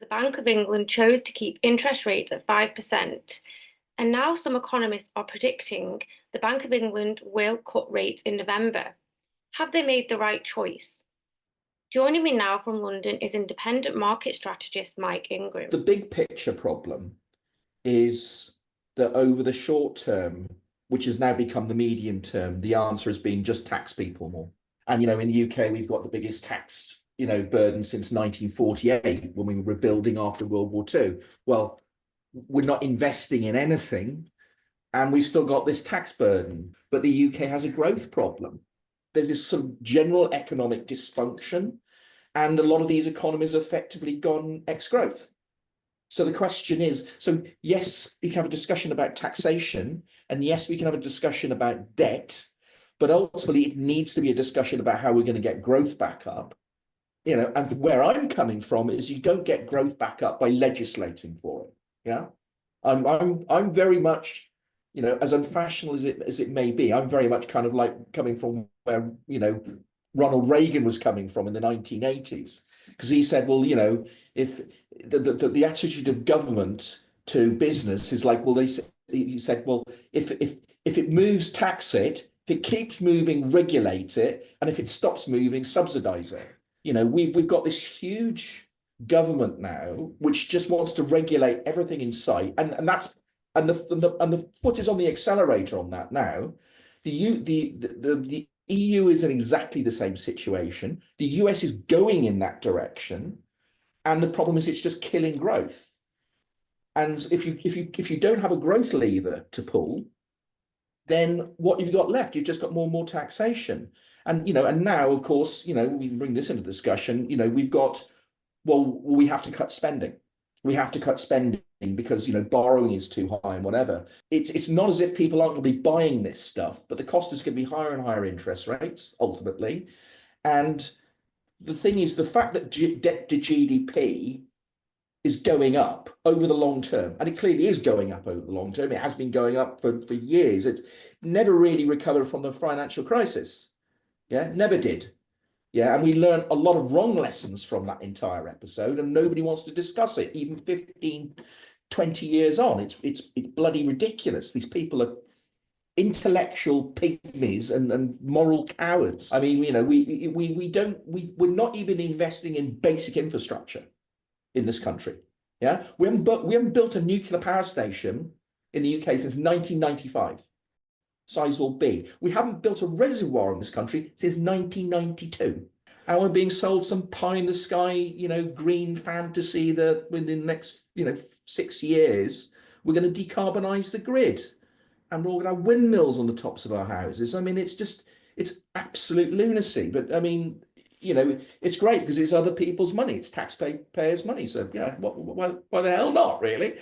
Bank of England chose to keep interest rates at 5%, and now some economists are predicting the Bank of England will cut rates in November. Have they made the right choice? Joining me now from London is independent market strategist Mike Ingram. The big picture problem is that over the short term, which has now become the medium term, the answer has been just tax people more. And, in the UK, we've got the biggest tax, burden since 1948 when we were rebuilding after World War II. Well, we're not investing in anything and we've still got this tax burden, but the UK has a growth problem. There's this sort of general economic dysfunction, and a lot of these economies have effectively gone ex-growth. So the question is, yes, we can have a discussion about taxation, and yes, we can have a discussion about debt, but ultimately it needs to be a discussion about how we're going to get growth back up. And where I'm coming from is you don't get growth back up by legislating for it. Yeah, I'm very much, as unfashionable as it may be, I'm very much kind of like coming from where Ronald Reagan was coming from in the 1980s, because he said, well, if the attitude of government to business is like, well, he said, well, if it moves, tax it. If it keeps moving, regulate it, and if it stops moving, subsidize it. We've got this huge government now which just wants to regulate everything in sight, and the foot is on the accelerator on that now. The EU is in exactly the same situation. The US is going in that direction, and the problem is it's just killing growth. And if you don't have a growth lever to pull, then what you've got left, you've just got more and more taxation. And and now, of course, we can bring this into discussion. We've got, well, we have to cut spending. We have to cut spending because borrowing is too high and whatever. It's not as if people aren't going to be buying this stuff, but the cost is going to be higher and higher interest rates ultimately. And the thing is, the fact that debt to GDP is going up over the long term, and it clearly is going up over the long term. It has been going up for years. It's never really recovered from the financial crisis. Yeah, never did. Yeah, and we learned a lot of wrong lessons from that entire episode, and nobody wants to discuss it, even 15, 20 years on. It's bloody ridiculous. These people are intellectual pygmies and moral cowards. I mean, we're not even investing in basic infrastructure in this country. Yeah, we haven't built a nuclear power station in the UK since 1995. Sizewell B. We haven't built a reservoir in this country since 1992. And we're being sold some pie in the sky, green fantasy that within the next, 6 years, we're going to decarbonize the grid. And we're all going to have windmills on the tops of our houses. I mean, it's absolute lunacy. But I mean, it's great because it's other people's money. It's taxpayers' money. So yeah, why the hell not, really?